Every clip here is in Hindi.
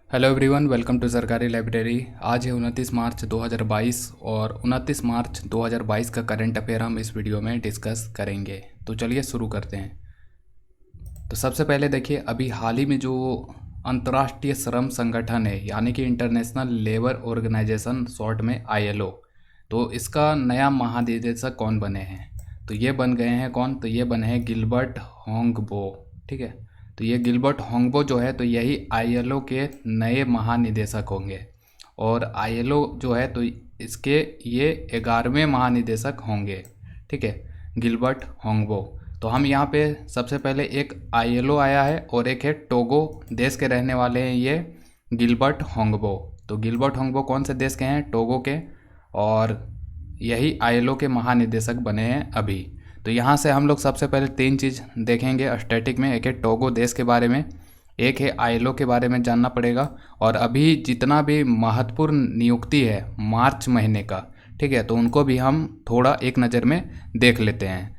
हेलो एवरीवन, वेलकम टू सरकारी लाइब्रेरी। आज है 29 मार्च 2022 और 29 मार्च 2022 का करंट अफेयर हम इस वीडियो में डिस्कस करेंगे। तो चलिए शुरू करते हैं। तो सबसे पहले देखिए, अभी हाल ही में जो अंतर्राष्ट्रीय श्रम संगठन है यानी कि इंटरनेशनल लेबर ऑर्गेनाइजेशन, शॉर्ट में ILO, तो इसका नया महानिदेशक कौन बने हैं? तो ये बन गए हैं कौन? तो ये बने हैं गिलबर्ट होंगबो। ठीक है, तो ये गिलबर्ट होंगबो जो है तो यही ILO के नए महानिदेशक होंगे। और ILO जो है तो इसके ये 11वें महानिदेशक होंगे। ठीक है, गिलबर्ट होंगबो। तो हम यहाँ पे सबसे पहले एक ILO आया है और एक है टोगो देश के रहने वाले हैं ये गिलबर्ट होंगबो। तो गिलबर्ट होंगबो कौन से देश के हैं? टोगो के। और यही ILO के महानिदेशक बने हैं अभी। तो यहाँ से हम लोग सबसे पहले तीन चीज़ देखेंगे स्टैटिक में। एक है टोगो देश के बारे में, एक है ILO के बारे में जानना पड़ेगा, और अभी जितना भी महत्वपूर्ण नियुक्ति है मार्च महीने का, ठीक है, तो उनको भी हम थोड़ा एक नज़र में देख लेते हैं।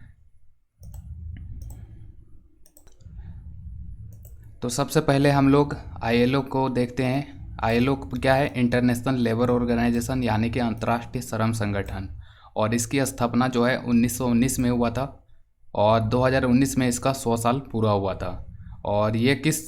तो सबसे पहले हम लोग ILO को देखते हैं। ILO क्या है? इंटरनेशनल लेबर ऑर्गेनाइजेशन यानी कि अंतर्राष्ट्रीय श्रम संगठन। और इसकी स्थापना जो है 1919 में हुआ था और 2019 में इसका 100 साल पूरा हुआ था। और ये किस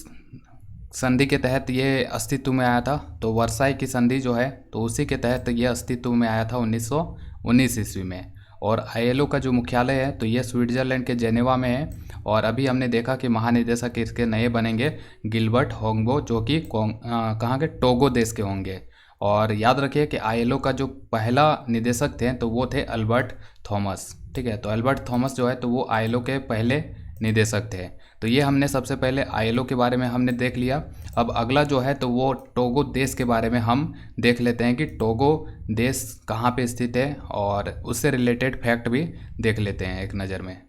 संधि के तहत ये अस्तित्व में आया था? तो वर्साई की संधि जो है तो उसी के तहत ये अस्तित्व में आया था 1919 ईस्वी में। और ILO का जो मुख्यालय है तो ये स्विट्जरलैंड के जेनेवा में है। और अभी हमने देखा कि महानिदेशक इसके नए बनेंगे गिलबर्ट होंगबो, जो कि कहाँ के? टोगो देश के होंगे। और याद रखिए कि ILO का जो पहला निदेशक थे तो वो थे अल्बर्ट थॉमस। ठीक है, तो अल्बर्ट थॉमस जो है तो वो ILO के पहले निदेशक थे। तो ये हमने सबसे पहले ILO के बारे में हमने देख लिया। अब अगला जो है तो वो टोगो देश के बारे में हम देख लेते हैं कि टोगो देश कहाँ पे स्थित है, और उससे रिलेटेड फैक्ट भी देख लेते हैं एक नज़र में।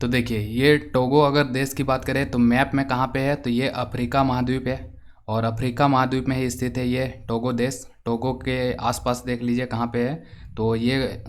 तो देखिए, ये टोगो अगर देश की बात करें तो मैप में कहाँ पे है? तो ये अफ्रीका महाद्वीप है, और अफ्रीका महाद्वीप में ही स्थित है ये टोगो देश। टोगो के आसपास देख लीजिए कहाँ पे है। तो ये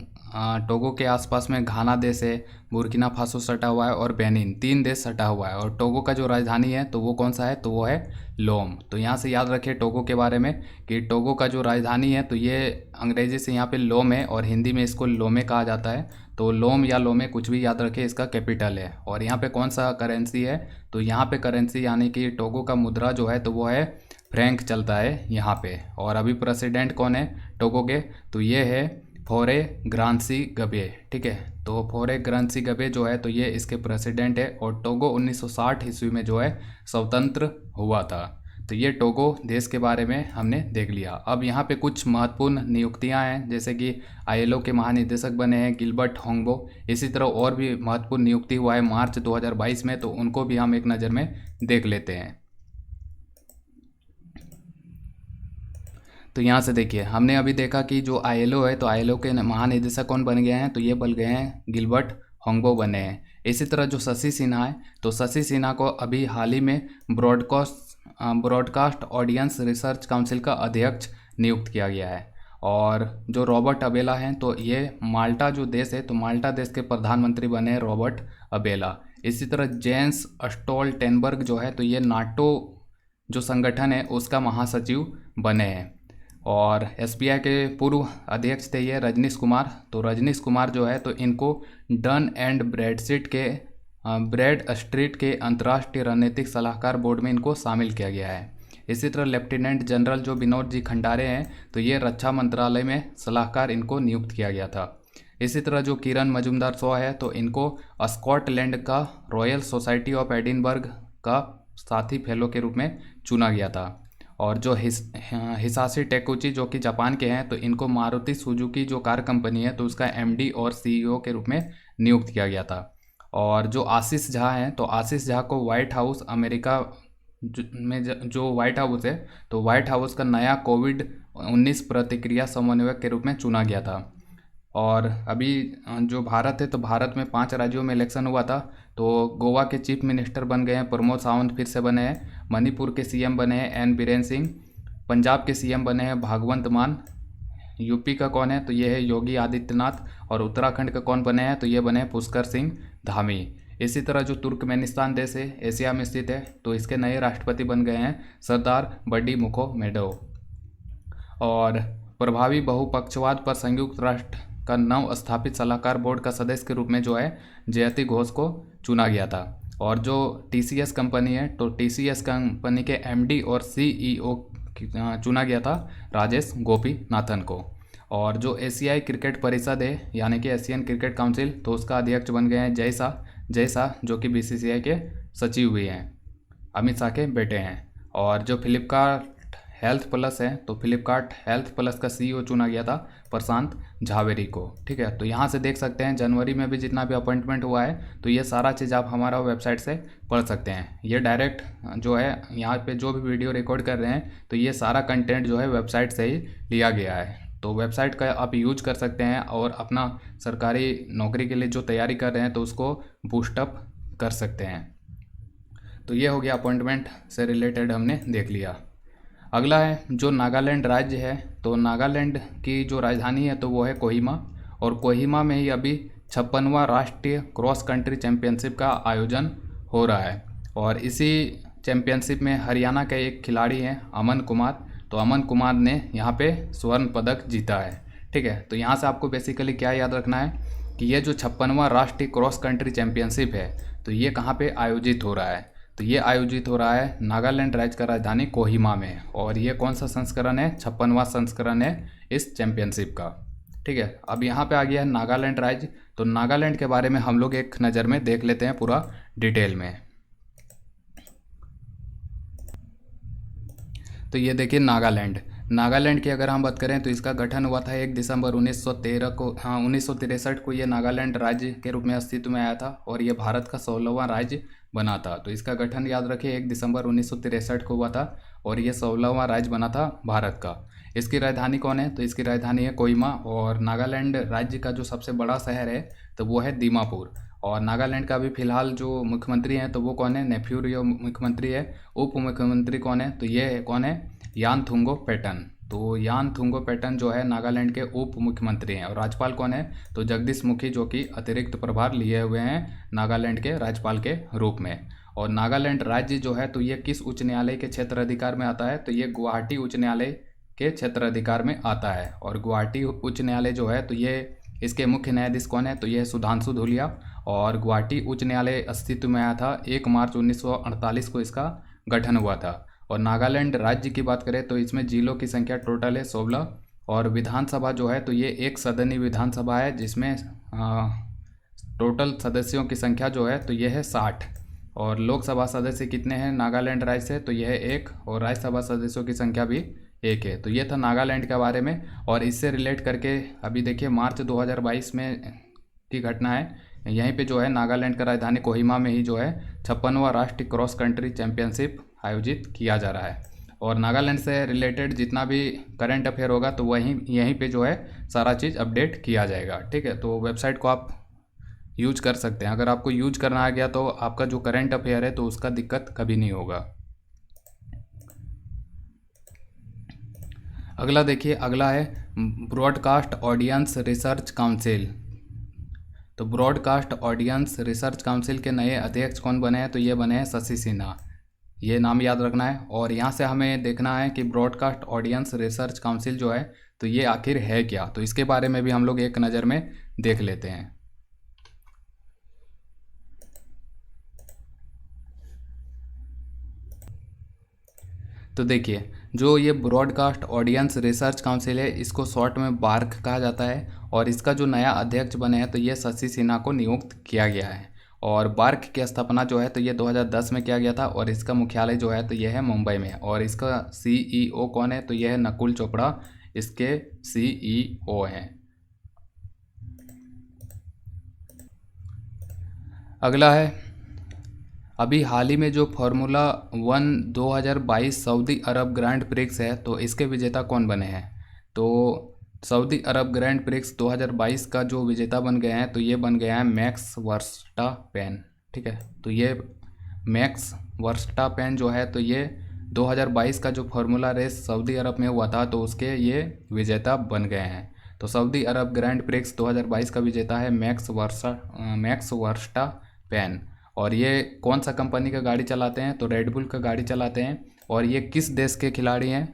टोगो के आसपास में घाना देश है, बुर्किना फासो सटा हुआ है और बेनिन, तीन देश सटा हुआ है। और टोगो का जो राजधानी है तो वो कौन सा है? तो वो है लोम। तो यहाँ से याद रखिए टोगो के बारे में कि टोगो का जो राजधानी है तो ये अंग्रेजी से यहाँ पे लोम है और हिंदी में इसको लोमे कहा जाता है। तो लोम या लोमे कुछ भी याद रखें, इसका कैपिटल है। और यहाँ पे कौन सा करेंसी है? तो यहाँ पे करेंसी यानी कि टोगो का मुद्रा जो है तो वो है फ्रैंक चलता है यहाँ पे। और अभी प्रेसिडेंट कौन है टोगो के? तो ये है फोरे ग्रांसी गबे। ठीक है, तो फोरे ग्रांसी गबे जो है तो ये इसके प्रेसिडेंट है। और टोगो 1960 ईस्वी में जो है स्वतंत्र हुआ था। तो ये टोगो देश के बारे में हमने देख लिया। अब यहाँ पे कुछ महत्वपूर्ण नियुक्तियाँ हैं, जैसे कि ILO के महानिदेशक बने हैं गिलबर्ट होंगबो। इसी तरह और भी महत्वपूर्ण नियुक्ति हुआ है मार्च 2022 में, तो उनको भी हम एक नज़र में देख लेते हैं। तो यहाँ से देखिए, हमने अभी देखा कि जो ILO है तो ILO के महानिदेशक कौन बन गए हैं? तो ये बन गए हैं गिलबर्ट होंगबो बने हैं। इसी तरह जो शशि सिन्हा है तो शशि सिन्हा को अभी हाल ही में ब्रॉडकास्ट ऑडियंस रिसर्च काउंसिल का अध्यक्ष नियुक्त किया गया है। और जो रॉबर्ट अबेला हैं तो ये माल्टा जो देश है तो माल्टा देश के प्रधानमंत्री बने हैं रॉबर्ट अबेला। इसी तरह जेंस स्टोल्टेनबर्ग जो है तो ये नाटो जो संगठन है उसका महासचिव बने हैं। और SBI के पूर्व अध्यक्ष थे ये रजनीश कुमार। तो रजनीश कुमार जो है तो इनको डन एंड ब्रैड स्ट्रीट के अंतर्राष्ट्रीय रणनीतिक सलाहकार बोर्ड में इनको शामिल किया गया है। इसी तरह लेफ्टिनेंट जनरल जो विनोद जी खंडारे हैं तो ये रक्षा मंत्रालय में सलाहकार इनको नियुक्त किया गया था। इसी तरह जो किरण मजुमदार शॉ है तो इनको स्कॉटलैंड का रॉयल सोसाइटी ऑफ एडिनबर्ग का साथी फेलो के रूप में चुना गया था। और जो हिसाशी टेकुची जो कि जापान के हैं तो इनको मारुति सुजुकी जो कार कंपनी है तो उसका MD और CEO के रूप में नियुक्त किया गया था। और जो आशीष झा हैं तो आशीष झा को व्हाइट हाउस अमेरिका में जो व्हाइट हाउस है तो व्हाइट हाउस का नया COVID-19 प्रतिक्रिया समन्वयक के रूप में चुना गया था। और अभी जो भारत है तो भारत में 5 राज्यों में इलेक्शन हुआ था। तो गोवा के चीफ मिनिस्टर बन गए हैं प्रमोद सावंत, फिर से बने हैं। मणिपुर के CM बने हैं N बीरेन सिंह। पंजाब के CM बने हैं भागवंत मान। यूपी का कौन है? तो ये है योगी आदित्यनाथ। और उत्तराखंड का कौन बने हैं? तो ये बने हैं पुष्कर सिंह धामी। इसी तरह जो तुर्कमेनिस्तान देश है एशिया में स्थित है, तो इसके नए राष्ट्रपति बन गए हैं सरदार बर्डीमुखमेडोव। और प्रभावी बहुपक्षवाद पर संयुक्त राष्ट्र का नव स्थापित सलाहकार बोर्ड का सदस्य के रूप में जो है जयति घोष को चुना गया था। और जो TCS कंपनी है, तो TCS कंपनी के MD और CEO चुना गया था राजेश गोपीनाथन को। और जो एशियाई क्रिकेट परिषद है यानी कि एशियन क्रिकेट काउंसिल, तो उसका अध्यक्ष बन गए हैं जय शाह जो कि BCCI के सचिव भी हैं, अमित शाह के बेटे हैं। और जो फ्लिपकार्ट हेल्थ प्लस है, तो फ्लिपकार्ट हेल्थ प्लस का CEO चुना गया था प्रशांत झावेरी को। ठीक है, तो यहाँ से देख सकते हैं जनवरी में भी जितना भी अपॉइंटमेंट हुआ है, तो ये सारा चीज़ आप हमारा वेबसाइट से पढ़ सकते हैं। ये डायरेक्ट जो है यहाँ पे जो भी वीडियो रिकॉर्ड कर रहे हैं, तो ये सारा कंटेंट जो है वेबसाइट से ही लिया गया है। तो वेबसाइट का आप यूज कर सकते हैं और अपना सरकारी नौकरी के लिए जो तैयारी कर रहे हैं तो उसको बूस्टअप कर सकते हैं। तो ये हो गया अपॉइंटमेंट से रिलेटेड, हमने देख लिया। अगला है जो नागालैंड राज्य है, तो नागालैंड की जो राजधानी है तो वो है कोहिमा। और कोहिमा में ही अभी 56वां राष्ट्रीय क्रॉस कंट्री चैम्पियनशिप का आयोजन हो रहा है। और इसी चैम्पियनशिप में हरियाणा के एक खिलाड़ी हैं अमन कुमार, तो अमन कुमार ने यहाँ पे स्वर्ण पदक जीता है। ठीक है, तो यहाँ से आपको बेसिकली क्या याद रखना है कि ये जो 56वां राष्ट्रीय क्रॉस कंट्री चैम्पियनशिप है, तो ये कहाँ पे आयोजित हो रहा है, तो ये आयोजित हो रहा है नागालैंड राज्य का राजधानी कोहिमा में। और ये कौन सा संस्करण है, 56वां संस्करण है इस चैम्पियनशिप का। ठीक है, अब यहाँ पे आ गया है नागालैंड राज्य। तो नागालैंड के बारे में हम लोग एक नज़र में देख लेते हैं पूरा डिटेल में। तो ये देखिए नागालैंड की अगर हम बात करें तो इसका गठन हुआ था 1 दिसंबर 1913 को, 1963 को ये नागालैंड राज्य के रूप में अस्तित्व में आया था और ये भारत का 16वां राज्य बना था। तो इसका गठन याद रखिए 1 दिसंबर 1963 को हुआ था और ये 16वां राज्य बना था भारत का। इसकी राजधानी कौन है, तो इसकी राजधानी है कोहिमा। और नागालैंड राज्य का जो सबसे बड़ा शहर है तो वो है दीमापुर। और नागालैंड का अभी फिलहाल जो मुख्यमंत्री हैं तो वो कौन है, नेफ्यूरियो मुख्यमंत्री है। उप मुख्यमंत्री कौन है, तो ये कौन है, यानथुंगो पैटन। तो यानथुंगो पैटन जो है नागालैंड के उप मुख्यमंत्री हैं। और राज्यपाल कौन है, तो जगदीश मुखी जो कि अतिरिक्त प्रभार लिए हुए हैं नागालैंड के राज्यपाल के रूप में। और नागालैंड राज्य जो है तो ये किस उच्च न्यायालय के क्षेत्र अधिकार में आता है, तो ये गुवाहाटी उच्च न्यायालय के क्षेत्र अधिकार में आता है। और गुवाहाटी उच्च न्यायालय जो है तो ये इसके मुख्य न्यायाधीश कौन है, तो ये सुधांशु धूलिया। और गुवाहाटी उच्च न्यायालय अस्तित्व में आया था 1 मार्च 1948 को इसका गठन हुआ था। और नागालैंड राज्य की बात करें तो इसमें जिलों की संख्या टोटल है 16। और विधानसभा जो है तो ये एक सदनीय विधानसभा है जिसमें टोटल सदस्यों की संख्या जो है तो ये है 60। और लोकसभा सदस्य कितने हैं नागालैंड राज्य से, तो यह है 1। और राज्यसभा सदस्यों की संख्या भी 1 है। तो ये था नागालैंड के बारे में। और इससे रिलेट करके अभी देखिए मार्च 2022 में की घटना है। यहीं पे जो है नागालैंड का राजधानी कोहिमा में ही जो है 56वां राष्ट्रीय क्रॉस कंट्री चैम्पियनशिप आयोजित किया जा रहा है। और नागालैंड से रिलेटेड जितना भी करंट अफेयर होगा तो यहीं पे जो है सारा चीज़ अपडेट किया जाएगा। ठीक है, तो वेबसाइट को आप यूज कर सकते हैं। अगर आपको यूज करना आ गया तो आपका जो करंट अफेयर है तो उसका दिक्कत कभी नहीं होगा। अगला देखिए, अगला है ब्रॉडकास्ट ऑडियंस रिसर्च काउंसिल। तो ब्रॉडकास्ट ऑडियंस रिसर्च काउंसिल के नए अध्यक्ष कौन बने हैं, तो ये बने हैं शशि सिन्हा। ये नाम याद रखना है। और यहाँ से हमें देखना है कि ब्रॉडकास्ट ऑडियंस रिसर्च काउंसिल जो है तो ये आखिर है क्या, तो इसके बारे में भी हम लोग एक नज़र में देख लेते हैं। तो देखिए, जो ये ब्रॉडकास्ट ऑडियंस रिसर्च काउंसिल है इसको शॉर्ट में बार्क कहा जाता है। और इसका जो नया अध्यक्ष बने हैं तो ये शशि सिन्हा को नियुक्त किया गया है। और बार्क की स्थापना जो है तो ये 2010 में किया गया था। और इसका मुख्यालय जो है तो ये है मुंबई में। और इसका CEO कौन है, तो ये है नकुल चोपड़ा, इसके CEO हैं। अगला है अभी हाल ही में जो फार्मूला 1 2022 सऊदी अरब ग्रैंड प्रिक्स है तो इसके विजेता कौन बने हैं। तो सऊदी अरब ग्रैंड प्रिक्स 2022 का जो विजेता बन गए हैं तो ये बन गया है मैक्स वर्स्टापेन। ठीक है, तो ये मैक्स वर्स्टापेन जो है तो ये 2022 का जो फार्मूला रेस सऊदी अरब में हुआ था तो उसके ये विजेता बन गए हैं। तो सऊदी अरब ग्रैंड प्रिक्स 2022 का विजेता है मैक्स वर्स्टापेन। और ये कौन सा कंपनी का गाड़ी चलाते हैं, तो रेडबुल का गाड़ी चलाते हैं। और ये किस देश के खिलाड़ी हैं,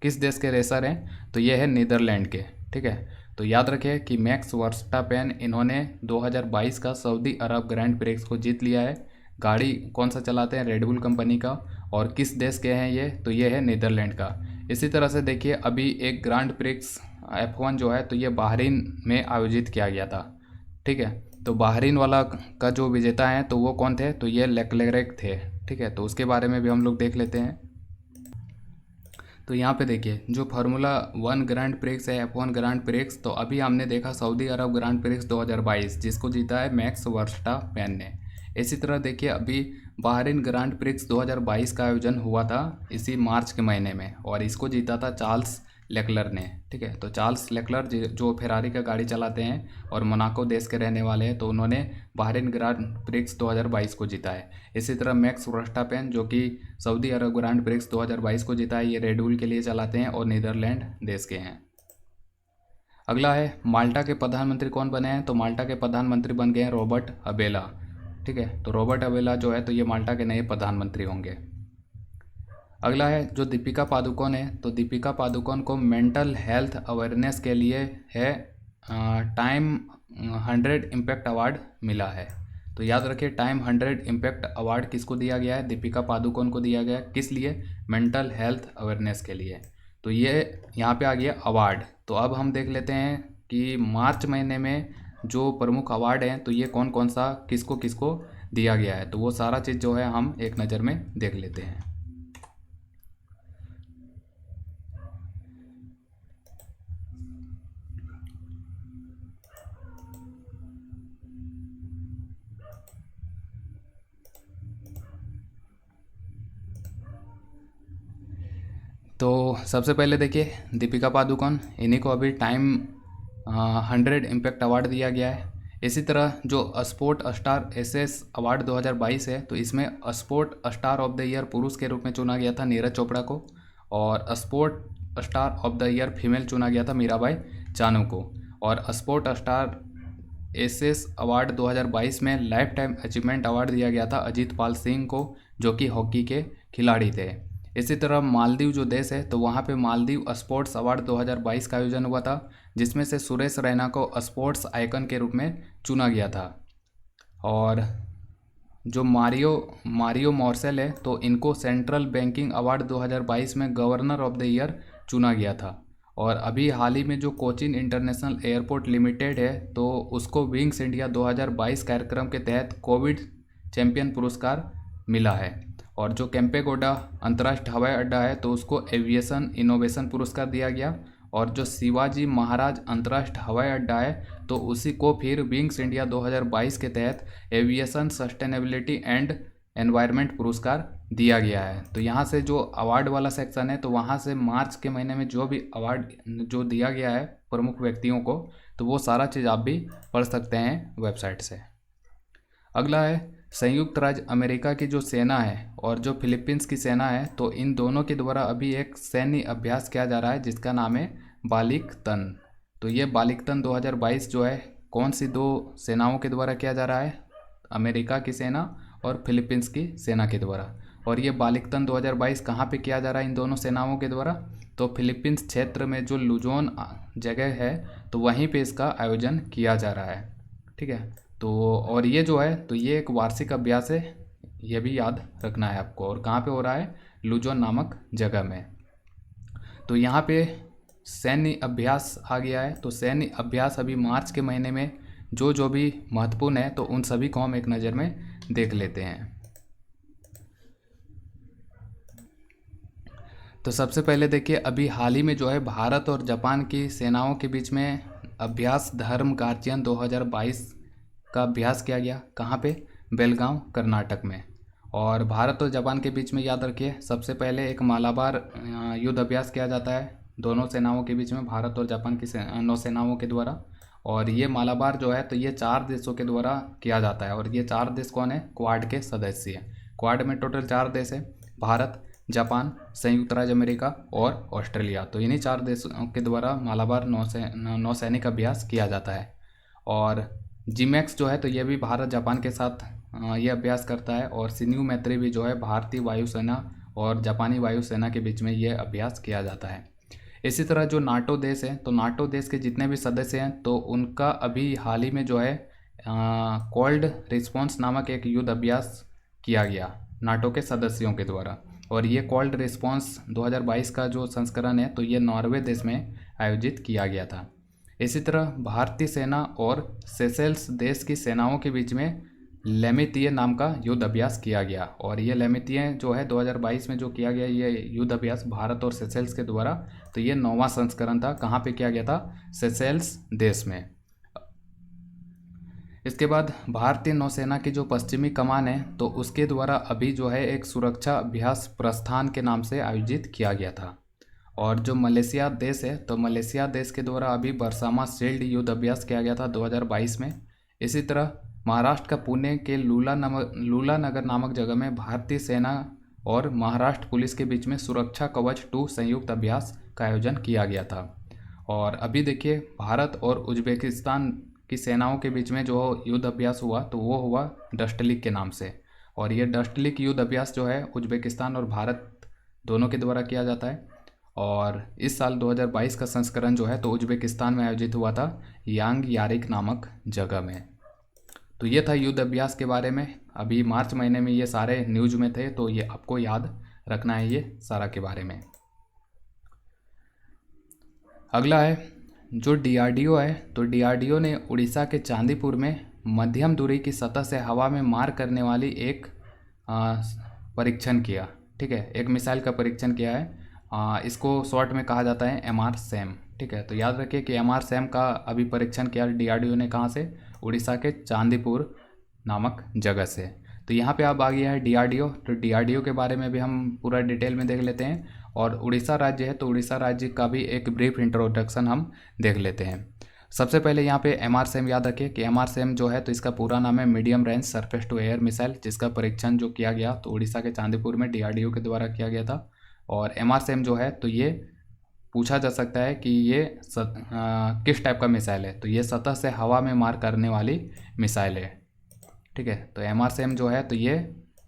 किस देश के रेसर हैं, तो ये है नीदरलैंड के। ठीक है, तो याद रखें कि मैक्स वर्स्टापेन इन्होंने 2022 का सऊदी अरब ग्रैंड प्रिक्स को जीत लिया है। गाड़ी कौन सा चलाते हैं, रेडबुल कंपनी का, और किस देश के हैं ये, तो ये है नीदरलैंड का। इसी तरह से देखिए अभी एक ग्रैंड प्रिक्स F1 जो है तो ये बहरीन में आयोजित किया गया था। ठीक है, तो बहरीन वाला का जो विजेता हैं तो वो कौन थे, तो ये लेक्लेरेक थे। ठीक है, तो उसके बारे में भी हम लोग देख लेते हैं। तो यहाँ पे देखिए जो फार्मूला 1 ग्रैंड प्रिक्स है, F1 ग्रैंड प्रिक्स, तो अभी हमने देखा सऊदी अरब ग्रैंड प्रिक्स 2022 जिसको जीता है मैक्स वर्स्टापेन ने। इसी तरह देखिए अभी बहरीन ग्रैंड प्रिक्स 2022 का आयोजन हुआ था इसी मार्च के महीने में, और इसको जीता था चार्ल्स लेक्लर ने। ठीक है, तो चार्ल्स लेक्लर जो फेरारी का गाड़ी चलाते हैं और मोनाको देश के रहने वाले हैं, तो उन्होंने बहरीन ग्रैंड प्रिक्स 2022 को जीता है। इसी तरह मैक्स वर्स्टापेन जो कि सऊदी अरब ग्रैंड प्रिक्स 2022 को जीता है, ये रेडबुल के लिए चलाते हैं और नीदरलैंड देश के हैं। अगला है माल्टा के प्रधानमंत्री कौन बने हैं, तो माल्टा के प्रधानमंत्री बन गए हैं रॉबर्ट अबेला। ठीक है, तो रॉबर्ट अबेला जो है तो ये माल्टा के नए प्रधानमंत्री होंगे। अगला है जो दीपिका पादुकोण है, तो दीपिका पादुकोण को मेंटल हेल्थ अवेयरनेस के लिए है टाइम 100 इम्पैक्ट अवार्ड मिला है। तो याद रखिए टाइम 100 इम्पैक्ट अवार्ड किसको दिया गया है, दीपिका पादुकोण को दिया गया है। किस लिए, मेंटल हेल्थ अवेयरनेस के लिए। तो ये यहाँ पे आ गया अवार्ड। तो अब हम देख लेते हैं कि मार्च महीने में जो प्रमुख अवार्ड हैं तो ये कौन कौन सा किसको किसको दिया गया है, तो वो सारा चीज़ जो है हम एक नज़र में देख लेते हैं। तो सबसे पहले देखिए दीपिका पादुकोण, इन्हीं को अभी टाइम 100 इम्पैक्ट अवार्ड दिया गया है। इसी तरह जो स्पोर्ट स्टार एसएस अवार्ड 2022 है, तो इसमें sport star of the year पुरुष के रूप में चुना गया था नीरज चोपड़ा को, और sport star of the year female चुना गया था मीराबाई चानू को। और स्पोर्ट स्टार एसएस अवार्ड 2022 में लाइफ टाइम अचीवमेंट अवार्ड दिया गया था अजीत पाल सिंह को, जो कि हॉकी के खिलाड़ी थे। इसी तरह मालदीव जो देश है तो वहाँ पे मालदीव स्पोर्ट्स अवार्ड 2022 का आयोजन हुआ था, जिसमें से सुरेश रैना को स्पोर्ट्स आइकन के रूप में चुना गया था। और जो मारियो मॉर्सेल है तो इनको सेंट्रल बैंकिंग अवार्ड 2022 में गवर्नर ऑफ द ईयर चुना गया था। और अभी हाल ही में जो कोचीन इंटरनेशनल एयरपोर्ट लिमिटेड है तो उसको विंग्स इंडिया 2022 कार्यक्रम के तहत कोविड चैंपियन पुरस्कार मिला है। और जो केम्पेगौड़ा अंतर्राष्ट्रीय हवाई अड्डा है तो उसको एविएशन इनोवेशन पुरस्कार दिया गया। और जो शिवाजी महाराज अंतर्राष्ट्रीय हवाई अड्डा है तो उसी को फिर विंग्स इंडिया 2022 के तहत एविएशन सस्टेनेबिलिटी एंड एनवायरनमेंट पुरस्कार दिया गया है। तो यहाँ से जो अवार्ड वाला सेक्शन है तो वहाँ से मार्च के महीने में जो भी अवार्ड जो दिया गया है प्रमुख व्यक्तियों को, तो वो सारा चीज़ आप भी पढ़ सकते हैं वेबसाइट से। अगला है संयुक्त राज्य अमेरिका की जो सेना है और जो फिलीपींस की सेना है, तो इन दोनों के द्वारा अभी एक सैन्य अभ्यास किया जा रहा है जिसका नाम है बालिकतन। तो ये बालिकतन 2022 जो है कौन सी दो सेनाओं के द्वारा किया जा रहा है, अमेरिका की सेना और फिलीपींस की सेना के द्वारा। और ये बालिकतन 2022 कहाँ पे किया जा रहा है इन दोनों सेनाओं के द्वारा, तो फिलीपींस क्षेत्र में जो लुजोन जगह है तो वहीं पे इसका आयोजन किया जा रहा है। ठीक है, तो और ये जो है तो ये एक वार्षिक अभ्यास है, ये भी याद रखना है आपको। और कहाँ पे हो रहा है, लुजोन नामक जगह में। तो यहाँ पे सैन्य अभ्यास आ गया है। तो सैन्य अभ्यास अभी मार्च के महीने में जो भी महत्वपूर्ण है तो उन सभी को हम एक नज़र में देख लेते हैं। तो सबसे पहले देखिए अभी हाल ही में जो है भारत और जापान की सेनाओं के बीच में अभ्यास धर्म गार्जियन 2022 का अभ्यास किया गया। कहाँ पे, बेलगांव कर्नाटक में। और भारत और जापान के बीच में याद रखिए सबसे पहले एक मालाबार युद्ध अभ्यास किया जाता है दोनों सेनाओं के बीच में, भारत और जापान की नौसेनाओं के द्वारा। और ये मालाबार जो है तो ये 4 देशों के द्वारा किया जाता है। और ये 4 देश कौन है, क्वाड के सदस्य हैं। क्वाड में टोटल 4 देश है, भारत, जापान, संयुक्त राज्य अमेरिका और ऑस्ट्रेलिया। तो इन्हीं 4 देशों के द्वारा मालाबार नौसैनिक अभ्यास किया जाता है। और जीमैक्स जो है तो ये भी भारत जापान के साथ ये अभ्यास करता है, और सिन्यू मैत्री भी जो है भारतीय वायुसेना और जापानी वायुसेना के बीच में ये अभ्यास किया जाता है। इसी तरह जो नाटो देश है, तो नाटो देश के जितने भी सदस्य हैं तो उनका अभी हाल ही में जो है कोल्ड रिस्पॉन्स नामक एक युद्ध अभ्यास किया गया नाटो के सदस्यों के द्वारा, और ये कोल्ड रिस्पॉन्स 2022 का जो संस्करण है तो ये नॉर्वे देश में आयोजित किया गया था। इसी तरह भारतीय सेना और सेशेल्स देश की सेनाओं के बीच में लेमितिये नाम का युद्ध अभ्यास किया गया, और ये लेमितिये जो है 2022 में जो किया गया ये युद्ध अभ्यास भारत और सेशेल्स के द्वारा, तो ये 9वां संस्करण था। कहाँ पे किया गया था? सेशेल्स देश में। इसके बाद भारतीय नौसेना की जो पश्चिमी कमान है तो उसके द्वारा अभी जो है एक सुरक्षा अभ्यास प्रस्थान के नाम से आयोजित किया गया था। और जो मलेशिया देश है तो मलेशिया देश के द्वारा अभी बरसामा शील्ड युद्ध अभ्यास किया गया था 2022 में। इसी तरह महाराष्ट्र का पुणे के लूला नगर नामक जगह में भारतीय सेना और महाराष्ट्र पुलिस के बीच में सुरक्षा कवच 2 संयुक्त अभ्यास का आयोजन किया गया था। और अभी देखिए भारत और उज्बेकिस्तान की सेनाओं के बीच में जो युद्ध अभ्यास हुआ तो वो हुआ डस्टलिक के नाम से, और ये डस्टलिक युद्ध अभ्यास जो है उज्बेकिस्तान और भारत दोनों के द्वारा किया जाता है। और इस साल 2022 का संस्करण जो है तो उज्बेकिस्तान में आयोजित हुआ था यांग यारिक नामक जगह में। तो ये था युद्ध अभ्यास के बारे में। अभी मार्च महीने में ये सारे न्यूज में थे तो ये आपको याद रखना है ये सारा के बारे में। अगला है जो डीआरडीओ है, तो डीआरडीओ ने उड़ीसा के चांदीपुर में मध्यम दूरी की सतह से हवा में मार करने वाली एक परीक्षण किया। ठीक है, एक मिसाइल का परीक्षण किया है। इसको शॉर्ट में कहा जाता है MRSAM। ठीक है, तो याद रखिए कि MRSAM का अभी परीक्षण किया डीआरडीओ ने। कहाँ से? उड़ीसा के चांदीपुर नामक जगह से। तो यहाँ पे अब आ गया है डीआरडीओ। तो डीआरडीओ के बारे में भी हम पूरा डिटेल में देख लेते हैं। और उड़ीसा राज्य है तो उड़ीसा राज्य का भी एक ब्रीफ इंट्रोडक्शन हम देख लेते हैं। सबसे पहले यहाँ पे MRSAM याद रखिए कि MRSAM जो है तो इसका पूरा नाम है medium range surface to air missile, जिसका परीक्षण जो किया गया तो उड़ीसा के चांदीपुर में डीआरडीओ के द्वारा किया गया था। और MRSAM जो है तो ये पूछा जा सकता है कि ये किस टाइप का मिसाइल है, तो ये सतह से हवा में मार करने वाली मिसाइल है। ठीक है, तो MRSAM जो है तो ये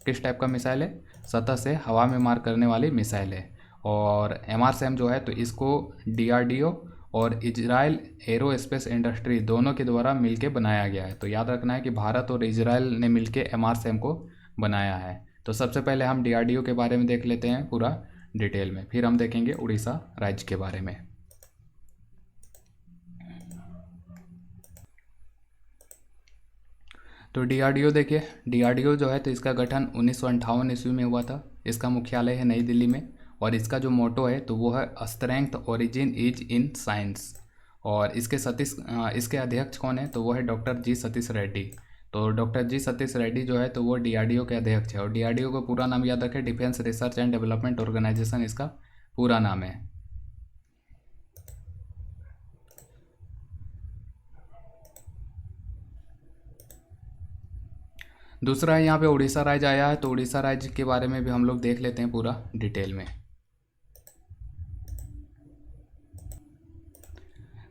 किस टाइप का मिसाइल है? सतह से हवा में मार करने वाली मिसाइल है। और MRSAM जो है तो इसको डीआरडीओ और इजराइल एरोस्पेस इंडस्ट्री दोनों के द्वारा मिलके बनाया गया है। तो याद रखना है कि भारत और इजराइल ने मिलके MRSAM को बनाया है। तो सबसे पहले हम डीआरडीओ के बारे में देख लेते हैं पूरा डिटेल में, फिर हम देखेंगे उड़ीसा राज्य के बारे में। तो डीआरडीओ देखिए, डीआरडीओ जो है तो इसका गठन 1958 ईस्वी में हुआ था। इसका मुख्यालय है नई दिल्ली में, और इसका जो मोटो है तो वो है strength origin is in science. और इसके अध्यक्ष कौन है? तो वो है डॉक्टर जी सतीश रेड्डी। तो डॉक्टर जी सतीश रेड्डी जो है तो वो डीआरडीओ के अध्यक्ष है। और डीआरडीओ का पूरा नाम याद रखें, defence research and development organisation इसका पूरा नाम है। दूसरा यहाँ पे उड़ीसा राज्य आया है, तो उड़ीसा राज्य के बारे में भी हम लोग देख लेते हैं पूरा डिटेल में।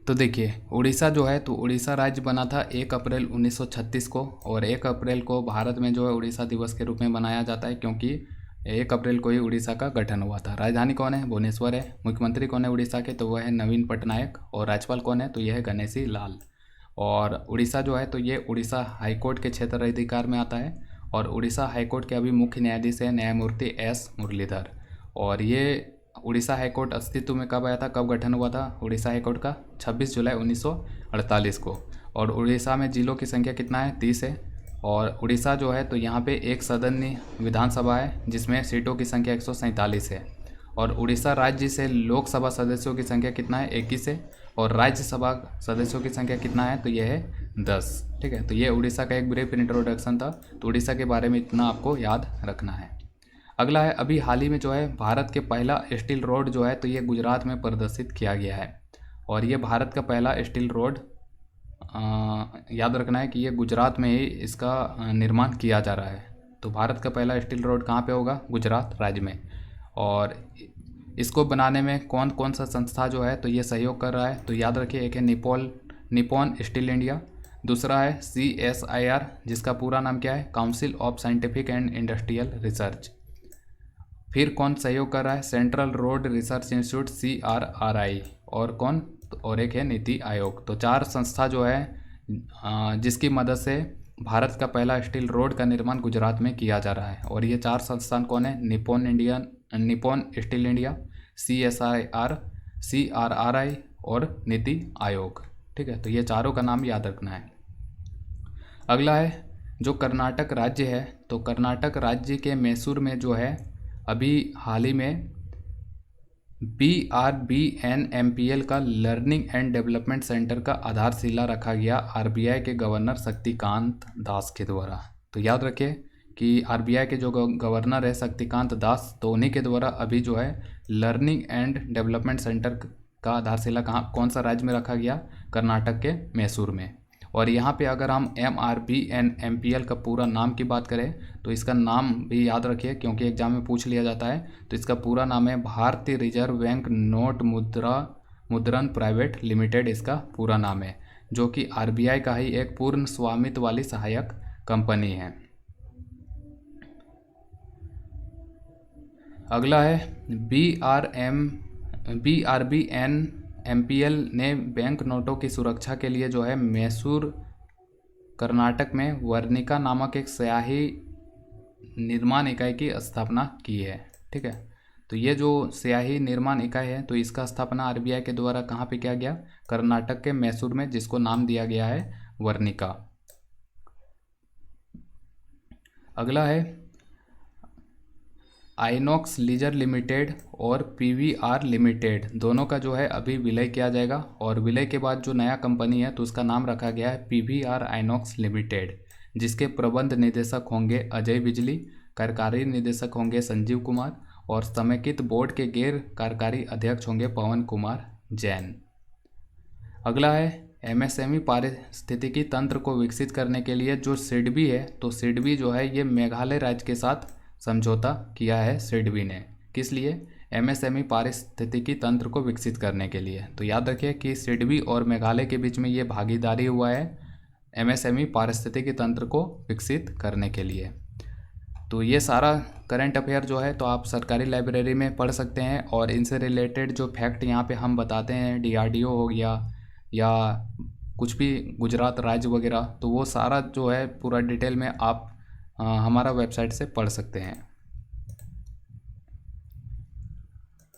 तो देखिए उड़ीसा जो है तो उड़ीसा राज्य बना था 1 अप्रैल 1936 को, और 1 अप्रैल को भारत में जो है उड़ीसा दिवस के रूप में मनाया जाता है, क्योंकि 1 अप्रैल को ही उड़ीसा का गठन हुआ था। राजधानी कौन है? भुवनेश्वर है। मुख्यमंत्री कौन है उड़ीसा के? तो वह है नवीन पटनायक। और राज्यपाल कौन है? तो यह है गणेशी लाल। और उड़ीसा जो है तो ये उड़ीसा हाईकोर्ट के क्षेत्र अधिकार में आता है। और उड़ीसा हाईकोर्ट के अभी मुख्य न्यायाधीश है न्यायमूर्ति S मुरलीधर। और ये उड़ीसा हाईकोर्ट अस्तित्व में कब आया था, कब गठन हुआ था उड़ीसा हाईकोर्ट का? 26 जुलाई 1948 को। और उड़ीसा में जिलों की संख्या कितना है? 30 है। और उड़ीसा जो है तो यहाँ पे एक सदनीय विधानसभा है जिसमें सीटों की संख्या 147 है। और उड़ीसा राज्य से लोकसभा सदस्यों की संख्या कितना है? 21 है। और राज्यसभा सदस्यों की संख्या कितना है? तो यह है 10। ठीक है, तो ये उड़ीसा का एक ब्रीफ इंट्रोडक्शन था। तो उड़ीसा के बारे में इतना आपको याद रखना है। अगला है अभी हाल ही में जो है भारत के पहला स्टील रोड जो है तो ये गुजरात में प्रदर्शित किया गया है। और ये भारत का पहला स्टील रोड याद रखना है कि ये गुजरात में ही इसका निर्माण किया जा रहा है। तो भारत का पहला स्टील रोड कहाँ पे होगा? गुजरात राज्य में। और इसको बनाने में कौन कौन सा संस्था जो है तो ये सहयोग कर रहा है? तो याद रखिए, एक है निपॉन स्टील इंडिया, दूसरा है CSIR, जिसका पूरा नाम क्या है, council of scientific and industrial research. फिर कौन सहयोग कर रहा है, central road research institute CRRI, और कौन, और एक है नीति आयोग। तो 4 संस्था जो है जिसकी मदद से भारत का पहला स्टील रोड का निर्माण गुजरात में किया जा रहा है। और ये 4 संस्थान कौन है, Nippon steel India, CSIR, CRRI और नीति आयोग। ठीक है, तो ये चारों का नाम याद रखना है। अगला है जो कर्नाटक राज्य है, तो कर्नाटक राज्य के मैसूर में जो है अभी हाल ही में BRBNMPL का लर्निंग एंड डेवलपमेंट सेंटर का आधारशिला रखा गया RBI के गवर्नर शक्तिकांत दास के द्वारा। तो याद रखिए कि RBI के जो गवर्नर है शक्तिकांत दास, तो उन्हीं के द्वारा अभी जो है लर्निंग एंड डेवलपमेंट सेंटर का आधारशिला कहाँ, कौन सा राज्य में रखा गया, कर्नाटक के मैसूर में। और यहाँ पे अगर हम MRBNMPL का पूरा नाम की बात करें तो इसका नाम भी याद रखिए, क्योंकि एग्जाम में पूछ लिया जाता है। तो इसका पूरा नाम है भारतीय रिजर्व बैंक नोट मुद्रण प्राइवेट लिमिटेड, इसका पूरा नाम है, जो कि RBI का ही एक पूर्ण स्वामित्व वाली सहायक कंपनी है। अगला है BRBNMPL ने बैंक नोटों की सुरक्षा के लिए जो है मैसूर कर्नाटक में वर्निका नामक एक स्याही निर्माण इकाई की स्थापना की है। ठीक है, तो ये जो स्याही निर्माण इकाई है, तो इसका स्थापना RBI के द्वारा कहाँ पे किया गया, कर्नाटक के मैसूर में, जिसको नाम दिया गया है वर्निका। अगला है आइनॉक्स लीजर लिमिटेड और PVR लिमिटेड, दोनों का जो है अभी विलय किया जाएगा। और विलय के बाद जो नया कंपनी है तो उसका नाम रखा गया है PVR आइनॉक्स लिमिटेड, जिसके प्रबंध निदेशक होंगे अजय बिजली, कार्यकारी निदेशक होंगे संजीव कुमार, और समेकित बोर्ड के गैर कार्यकारी अध्यक्ष होंगे पवन कुमार जैन। अगला है MSME पारिस्थितिकी तंत्र को विकसित करने के लिए जो सिडबी है, तो सिडबी जो है ये मेघालय राज्य के साथ समझौता किया है सिडबी ने, किस लिए, MSME पारिस्थितिकी तंत्र को विकसित करने के लिए। तो याद रखिए कि सिडबी और मेघालय के बीच में ये भागीदारी हुआ है MSME पारिस्थितिकी तंत्र को विकसित करने के लिए। तो ये सारा करंट अफेयर जो है तो आप सरकारी लाइब्रेरी में पढ़ सकते हैं, और इनसे रिलेटेड जो फैक्ट यहाँ पे हम बताते हैं, DRDO हो गया या कुछ भी गुजरात राज्य वगैरह, तो वो सारा जो है पूरा डिटेल में आप हमारा वेबसाइट से पढ़ सकते हैं।